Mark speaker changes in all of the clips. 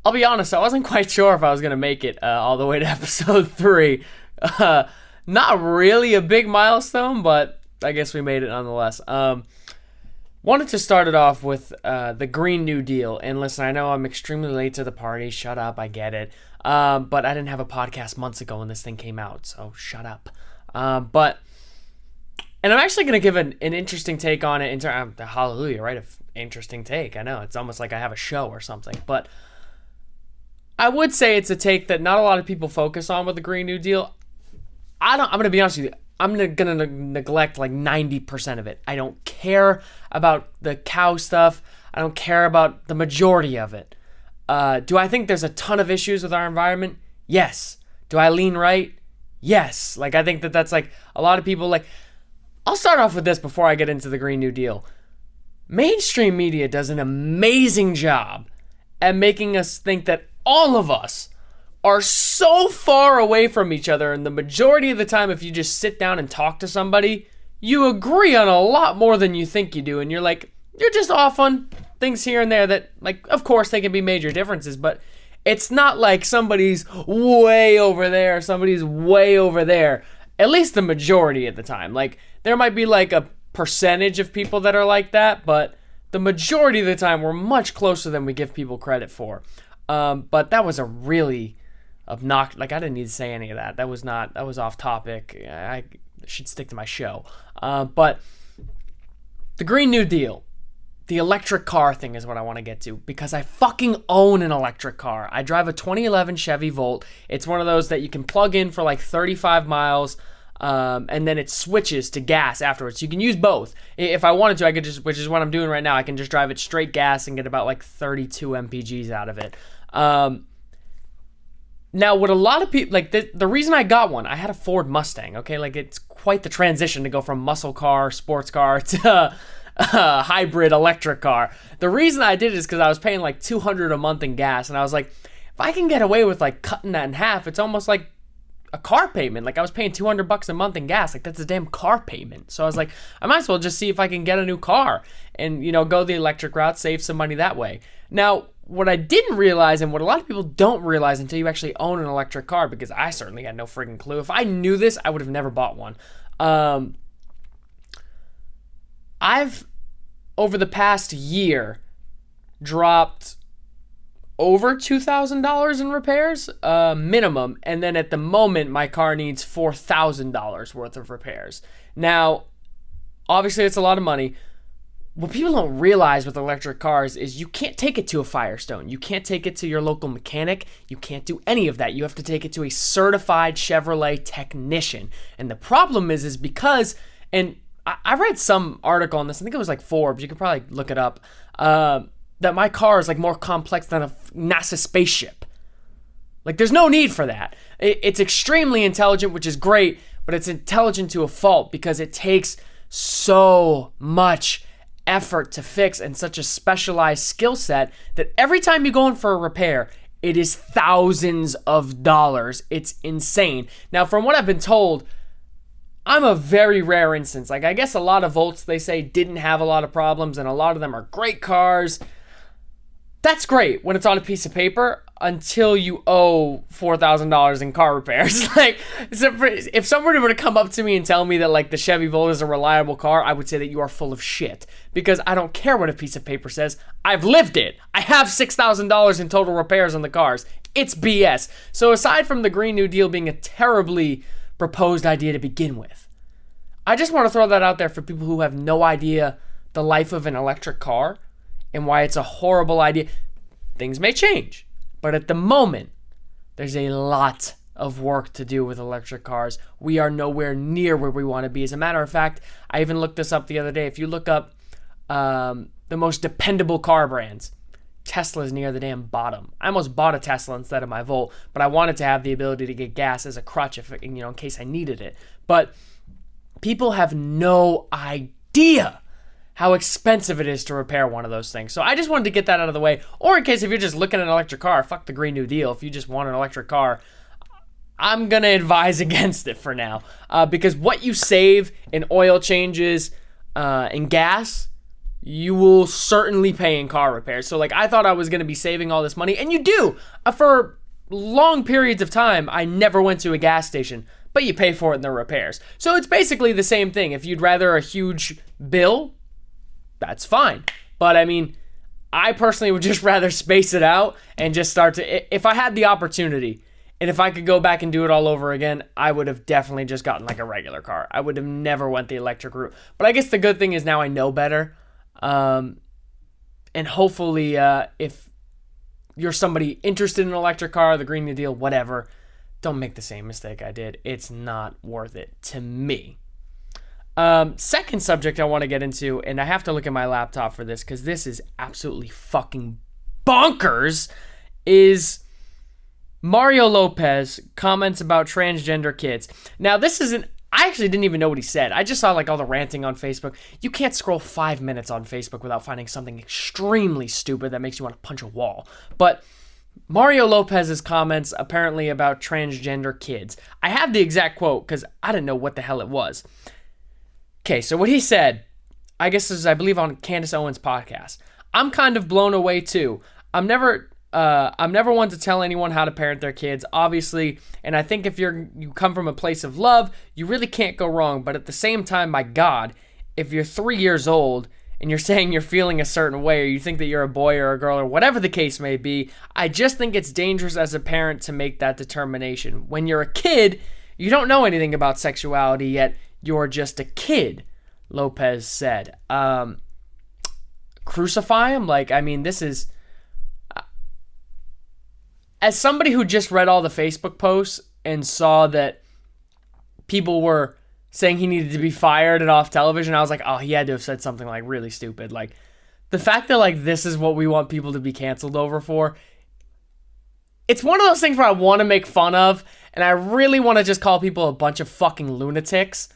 Speaker 1: I'll be honest, I wasn't quite sure if I was going to make it all the way to episode 3. Not really a big milestone, but I guess we made it nonetheless. Wanted to start it off with the Green New Deal. And listen, I know I'm extremely late to the party. Shut up, I get it. But I didn't have a podcast months ago when this thing came out, so shut up. And I'm actually going to give an interesting take on it. Hallelujah, right? Interesting take. I know, it's almost like I have a show or something. But I would say it's a take that not a lot of people focus on with the Green New Deal. I'm going to be honest with you. I'm going to neglect like 90% of it. I don't care about the cow stuff. I don't care about the majority of it. Do I think there's a ton of issues with our environment? Yes. Do I lean right? Yes. Like, I think that's like a lot of people like... I'll start off with this before I get into the Green New Deal. Mainstream media does an amazing job at making us think that all of us are so far away from each other, and the majority of the time, if you just sit down and talk to somebody, you agree on a lot more than you think you do, and you're just off on things here and there that, like, of course they can be major differences, but it's not like somebody's way over there, somebody's way over there, at least the majority of the time. Like, there might be like a percentage of people that are like that, but the majority of the time we're much closer than we give people credit for. But that was a really obnoxious, like, I didn't need to say any of that. That was off topic. I should stick to my show. But the Green New Deal, the electric car thing is what I want to get to, because I fucking own an electric car. I drive a 2011 Chevy Volt. It's one of those that you can plug in for like 35 miles, and then it switches to gas afterwards. You can use both. If I wanted to, I could just, which is what I'm doing right now, I can just drive it straight gas and get about like 32 mpgs out of it. Now, what a lot of people, like, the reason I got one, I had a Ford Mustang, okay? Like, it's quite the transition to go from muscle car, sports car, to hybrid electric car. The reason I did it is because I was paying like $200 a month in gas, and I was like, if I can get away with like cutting that in half, it's almost like a car payment. Like, I was paying $200 a month in gas. Like, that's a damn car payment. So I was like, I might as well just see if I can get a new car and, you know, go the electric route, save some money that way. Now, what I didn't realize, and what a lot of people don't realize until you actually own an electric car, because I certainly had no friggin' clue. If I knew this, I would have never bought one. I've, over the past year, dropped over $2,000 in repairs, minimum, and then at the moment, my car needs $4,000 worth of repairs. Now, obviously, it's a lot of money. What people don't realize with electric cars is you can't take it to a Firestone. You can't take it to your local mechanic. You can't do any of that. You have to take it to a certified Chevrolet technician. And the problem is because, and I read some article on this, I think it was like Forbes, you could probably look it up, that my car is like more complex than a NASA spaceship. Like, there's no need for that. It's extremely intelligent, which is great, but it's intelligent to a fault because it takes so much effort to fix and such a specialized skill set that every time you go in for a repair, it is thousands of dollars. It's insane. Now, from what I've been told, I'm a very rare instance. Like, I guess a lot of Volts, they say, didn't have a lot of problems, and a lot of them are great cars. That's great when it's on a piece of paper until you owe $4,000 in car repairs. Like, if somebody were to come up to me and tell me that, like, the Chevy Volt is a reliable car, I would say that you are full of shit, because I don't care what a piece of paper says. I've lived it. I have $6,000 in total repairs on the cars. It's BS. So aside from the Green New Deal being a terribly proposed idea to begin with, I just want to throw that out there for people who have no idea the life of an electric car and why it's a horrible idea. Things may change, but at the moment, there's a lot of work to do with electric cars. We are nowhere near where we want to be. As a matter of fact, I even looked this up the other day. If you look up the most dependable car brands, Tesla's near the damn bottom. I almost bought a Tesla instead of my Volt, but I wanted to have the ability to get gas as a crutch if, you know, in case I needed it. But people have no idea how expensive it is to repair one of those things. So I just wanted to get that out of the way. Or in case if you're just looking at an electric car, fuck the Green New Deal. If you just want an electric car, I'm going to advise against it for now. Because what you save in oil changes and gas, you will certainly pay in car repairs. So like, I thought I was going to be saving all this money, and you do. For long periods of time, I never went to a gas station, but you pay for it in the repairs. So it's basically the same thing. If you'd rather a huge bill, that's fine. But I mean, I personally would just rather space it out and just start to, if I had the opportunity, and if I could go back and do it all over again, I would have definitely just gotten like a regular car. I would have never went the electric route. But I guess the good thing is now I know better. And hopefully, if you're somebody interested in an electric car, the Green New Deal, whatever, don't make the same mistake I did. It's not worth it to me. Second subject I want to get into, and I have to look at my laptop for this because this is absolutely fucking bonkers, is Mario Lopez comments about transgender kids. Now, this isn't, I actually didn't even know what he said. I just saw like all the ranting on Facebook. You can't scroll 5 minutes on Facebook without finding something extremely stupid that makes you want to punch a wall. But Mario Lopez's comments apparently about transgender kids. I have the exact quote because I didn't know what the hell it was. Okay, so what he said, I guess this is, I believe, on Candace Owens' podcast. I'm kind of blown away too. I'm never one to tell anyone how to parent their kids, obviously, and I think if you come from a place of love, you really can't go wrong. But at the same time, my God, if you're 3 years old and you're saying you're feeling a certain way, or you think that you're a boy or a girl or whatever the case may be, I just think it's dangerous as a parent to make that determination. When you're a kid, you don't know anything about sexuality yet. You're just a kid, Lopez said. Crucify him? Like, I mean, this is... As somebody who just read all the Facebook posts and saw that people were saying he needed to be fired and off television, I was like, oh, he had to have said something like really stupid. Like, the fact that like this is what we want people to be canceled over for, it's one of those things where I want to make fun of, and I really want to just call people a bunch of fucking lunatics.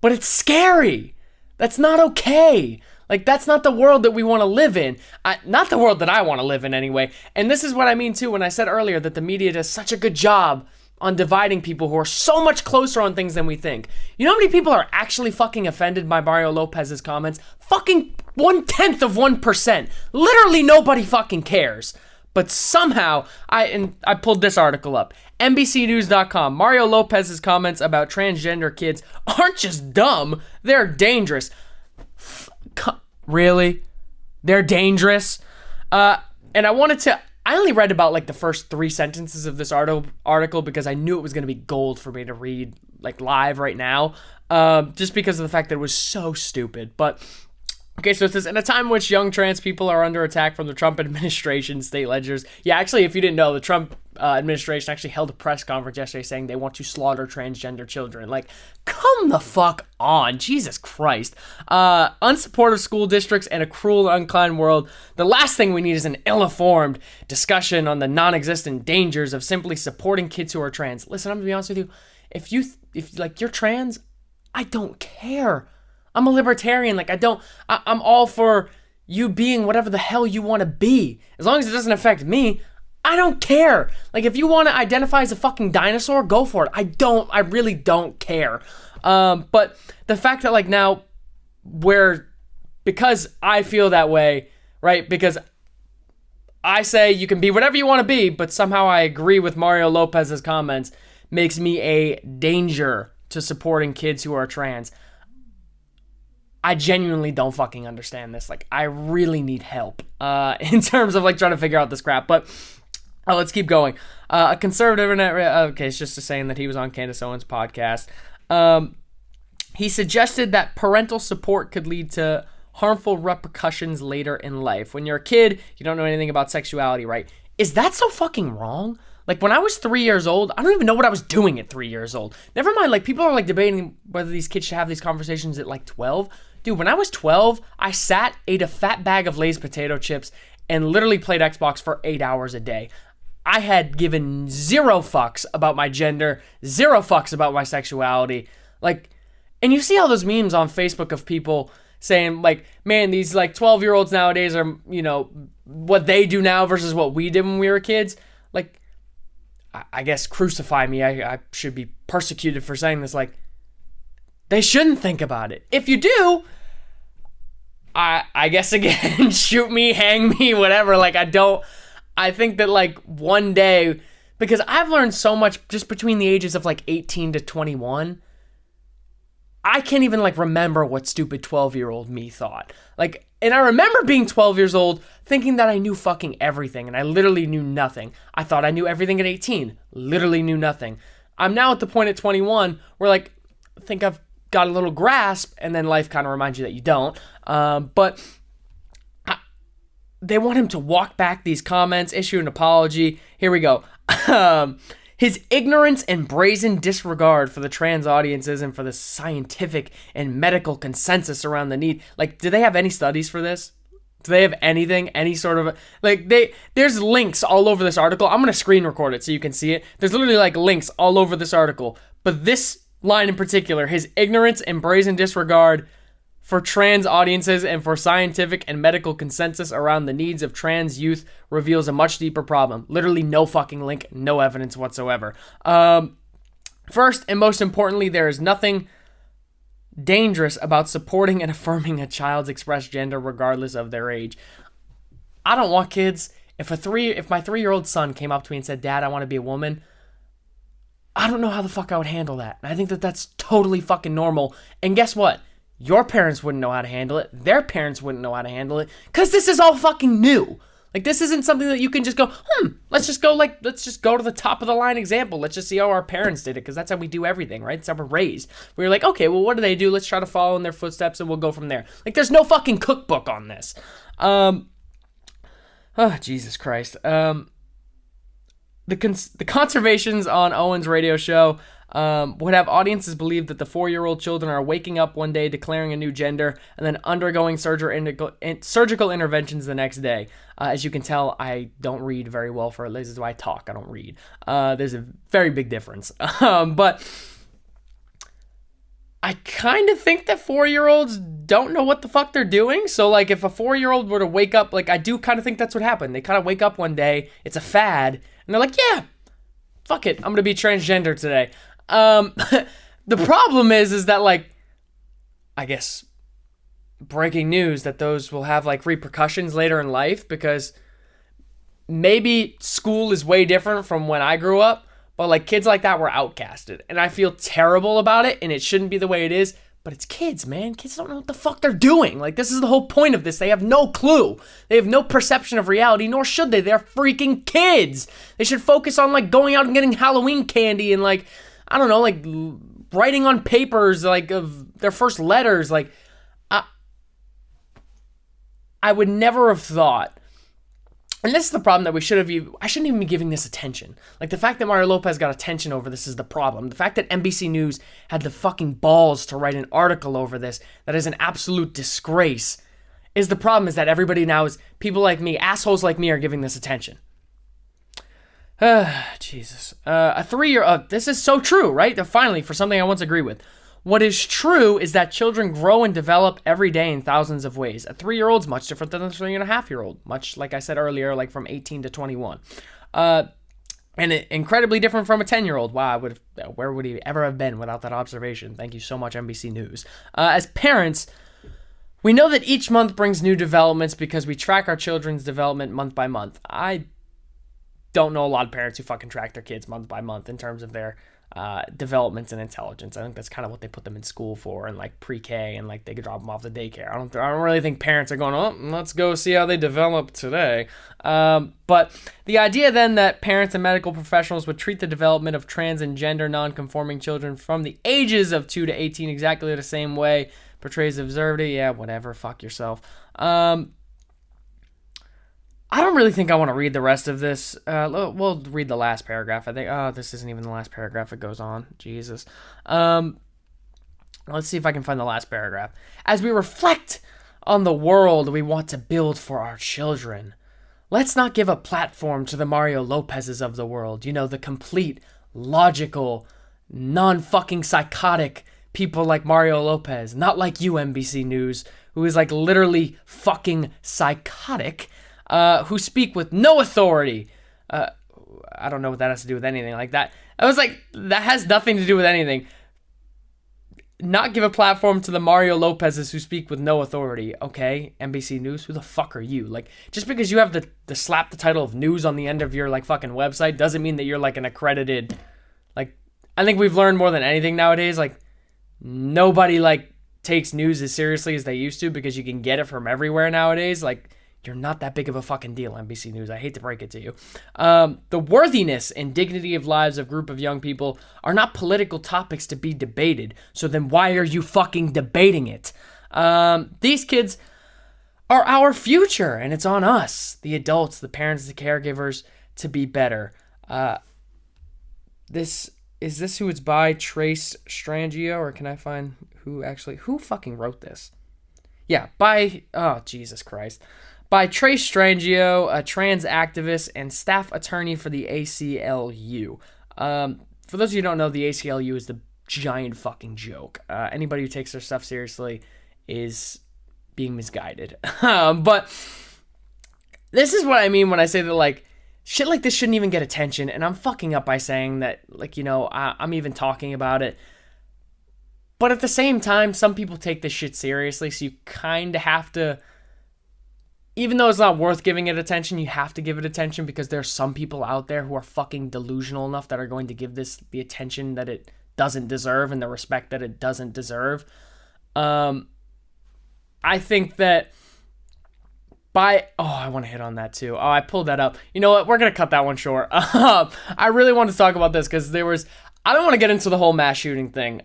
Speaker 1: But it's scary. That's not okay. Like, that's not the world that we want to live in. Not the world that I want to live in anyway. And this is what I mean, too, when I said earlier that the media does such a good job on dividing people who are so much closer on things than we think. You know how many people are actually fucking offended by Mario Lopez's comments? Fucking 0.1%. Literally nobody fucking cares. But somehow, I pulled this article up. NBCnews.com. Mario Lopez's comments about transgender kids aren't just dumb, they're dangerous. Really? They're dangerous? And I only read about like the first 3 sentences of this article because I knew it was going to be gold for me to read like live right now. Just because of the fact that it was so stupid. But okay, so it says, in a time in which young trans people are under attack from the Trump administration, state legislators. Yeah, actually, if you didn't know, the Trump administration actually held a press conference yesterday saying they want to slaughter transgender children. Like, come the fuck on. Jesus Christ. Unsupportive school districts and a cruel and unkind world. The last thing we need is an ill-informed discussion on the non-existent dangers of simply supporting kids who are trans. Listen, I'm going to be honest with you. If like you're trans, I don't care. I'm a libertarian. Like, I'm all for you being whatever the hell you want to be. As long as it doesn't affect me, I don't care. Like, if you want to identify as a fucking dinosaur, go for it. I really don't care. But the fact that, like, now, because I feel that way, right? Because I say you can be whatever you want to be, but somehow I agree with Mario Lopez's comments, makes me a danger to supporting kids who are trans. I genuinely don't fucking understand this. Like, I really need help in terms of, like, trying to figure out this crap. But let's keep going. A conservative internet... okay, it's just saying that he was on Candace Owens' podcast. He suggested that parental support could lead to harmful repercussions later in life. When you're a kid, you don't know anything about sexuality, right? Is that so fucking wrong? Like, when I was 3 years old, I don't even know what I was doing at 3 years old. Never mind, like, people are, like, debating whether these kids should have these conversations at, like, 12. Dude, when I was 12, I ate a fat bag of Lay's potato chips, and literally played Xbox for 8 hours a day. I had given 0 fucks about my gender, 0 fucks about my sexuality. Like, and you see all those memes on Facebook of people saying, like, man, these, like, 12-year-olds nowadays are, you know, what they do now versus what we did when we were kids. Like, I guess crucify me. I should be persecuted for saying this. Like, they shouldn't think about it. If you do, I guess again, shoot me, hang me, whatever. Like, I think that like one day, because I've learned so much just between the ages of like 18 to 21. I can't even like remember what stupid 12-year-old me thought. Like, and I remember being 12 years old thinking that I knew fucking everything, and I literally knew nothing. I thought I knew everything at 18, literally knew nothing. I'm now at the point at 21 where like, I think I've got a little grasp, and then life kind of reminds you that you don't. They want him to walk back these comments, issue an apology. Here we go. His ignorance and brazen disregard for the trans audiences and for the scientific and medical consensus around the need. Like, do they have any studies for this? Do they have anything? Any sort of... Like, there's links all over this article. I'm going to screen record it so you can see it. There's literally, like, links all over this article. But this line in particular, his ignorance and brazen disregard for trans audiences and for scientific and medical consensus around the needs of trans youth reveals a much deeper problem. Literally no fucking link, no evidence whatsoever. First and most importantly, there is nothing dangerous about supporting and affirming a child's expressed gender regardless of their age. I don't want kids. If my 3-year-old son came up to me and said, "Dad, I want to be a woman," I don't know how the fuck I would handle that. And I think that that's totally fucking normal. And guess what? Your parents wouldn't know how to handle it. Their parents wouldn't know how to handle it. Because this is all fucking new. Like, this isn't something that you can just go, let's just go to the top of the line example. Let's just see how our parents did it. Because that's how we do everything, right? That's how we're raised. We're like, okay, well, what do they do? Let's try to follow in their footsteps and we'll go from there. Like, there's no fucking cookbook on this. Oh, Jesus Christ. The conservations on Owen's radio show would have audiences believe that the 4-year-old children are waking up one day, declaring a new gender, and then undergoing surgical interventions the next day. As you can tell, I don't read very well for this is why I talk. I don't read. There's a very big difference. But I kind of think that 4-year-olds don't know what the fuck they're doing. So, like, if a 4-year-old were to wake up, like, I do kind of think that's what happened. They kind of wake up one day, it's a fad, and they're like, yeah, fuck it, I'm going to be transgender today. The problem is that, like, I guess, breaking news that those will have, like, repercussions later in life, because maybe school is way different from when I grew up, but, like, kids like that were outcasted, and I feel terrible about it, and it shouldn't be the way it is, but it's kids, man. Kids don't know what the fuck they're doing. Like, this is the whole point of this. They have no clue. They have no perception of reality, nor should they. They're freaking kids. They should focus on, like, going out and getting Halloween candy and, like, I don't know, like, writing on papers, like, of their first letters. Like, I would never have thought, and this is the problem that I shouldn't even be giving this attention. Like, the fact that Mario Lopez got attention over this is the problem. The fact that NBC News had the fucking balls to write an article over this that is an absolute disgrace is the problem, is that everybody now is, people like me, assholes like me, are giving this attention. Jesus. A 3-year, this is so true, right? Finally, for something I once agreed with. What is true is that children grow and develop every day in thousands of ways. A 3-year-old's much different than a 3.5-year-old, much like I said earlier, like from 18 to 21. And incredibly different from a 10-year-old. Wow, where would he ever have been without that observation? Thank you so much, NBC News. As parents, we know that each month brings new developments because we track our children's development month by month. I don't know a lot of parents who fucking track their kids month by month in terms of their developments and intelligence. I think that's kind of what they put them in school for, and like pre-K, and like they could drop them off the daycare. I don't really think parents are going, oh, let's go see how they develop today. But the idea then that parents and medical professionals would treat the development of trans and gender non-conforming children from the ages of 2 to 18 exactly the same way portrays absurdity. Yeah, whatever. Fuck yourself. I don't really think I want to read the rest of this. We'll read the last paragraph. I think, this isn't even the last paragraph. It goes on. Jesus. Let's see if I can find the last paragraph. As we reflect on the world we want to build for our children, let's not give a platform to the Mario Lopez's of the world. You know, the complete, logical, non-fucking psychotic people like Mario Lopez. Not like you, NBC News, who is like literally fucking psychotic. Who speak with no authority. I don't know what that has to do with anything like that. I was like, that has nothing to do with anything. not give a platform to the Mario Lopez's who speak with no authority. Okay, NBC News, who the fuck are you? Like, just because you have the slap the title of news on the end of your like fucking website doesn't mean that you're like an accredited. Like, I think we've learned more than anything nowadays. Like, nobody like takes news as seriously as they used to because you can get it from everywhere nowadays. Like, you're not that big of a fucking deal, NBC News. I hate to break it to you. The worthiness and dignity of lives of a group of young people are not political topics to be debated. So then why are you fucking debating it? These kids are our future, and it's on us, the adults, the parents, the caregivers, to be better. Is this who it's by? Trace Strangio, or can I find who fucking wrote this? Yeah, oh, Jesus Christ. By Trace Strangio, a trans activist and staff attorney for the ACLU. For those of you who don't know, the ACLU is the giant fucking joke. Anybody who takes their stuff seriously is being misguided. But this is what I mean when I say that, like, shit like this shouldn't even get attention, and I'm fucking up by saying that, like, you know, I'm even talking about it. But at the same time, some people take this shit seriously, so you kind of have to, even though it's not worth giving it attention, you have to give it attention because there are some people out there who are fucking delusional enough that are going to give this the attention that it doesn't deserve and the respect that it doesn't deserve. I think that I want to hit on that too. Oh, I pulled that up. You know what? We're going to cut that one short. I really want to talk about this because I don't want to get into the whole mass shooting thing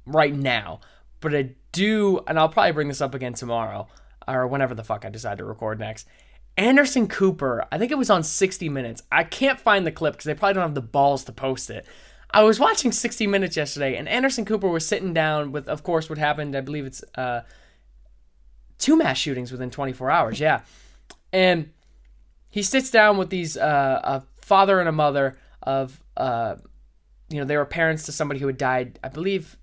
Speaker 1: right now, but I do, and I'll probably bring this up again tomorrow or whenever the fuck I decide to record next. Anderson Cooper, I think it was on 60 Minutes. I can't find the clip because they probably don't have the balls to post it. I was watching 60 Minutes yesterday, and Anderson Cooper was sitting down with, of course, what happened, I believe it's 2 mass shootings within 24 hours, yeah. And he sits down with these, a father and a mother of, they were parents to somebody who had died, I believe,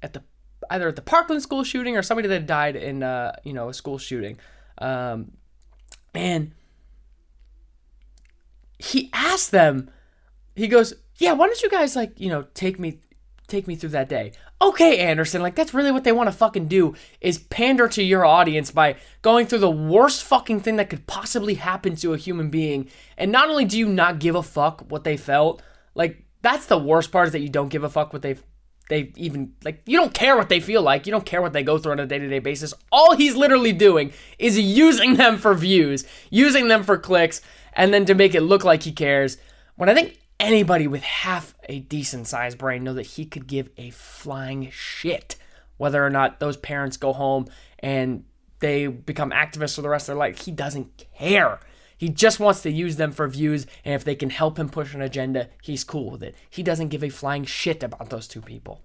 Speaker 1: either at the Parkland school shooting or somebody that had died in, a school shooting. And he asked them, he goes, yeah, why don't you guys, take me through that day? Okay, Anderson, that's really what they want to fucking do is pander to your audience by going through the worst fucking thing that could possibly happen to a human being. And not only do you not give a fuck what they felt, that's the worst part, is that you don't give a fuck what they even, you don't care what they feel like. You don't care what they go through on a day-to-day basis. All he's literally doing is using them for views, using them for clicks, and then to make it look like he cares. When I think anybody with half a decent-sized brain know that he could give a flying shit whether or not those parents go home and they become activists for the rest of their life. He doesn't care. He just wants to use them for views, and if they can help him push an agenda, he's cool with it. He doesn't give a flying shit about those two people.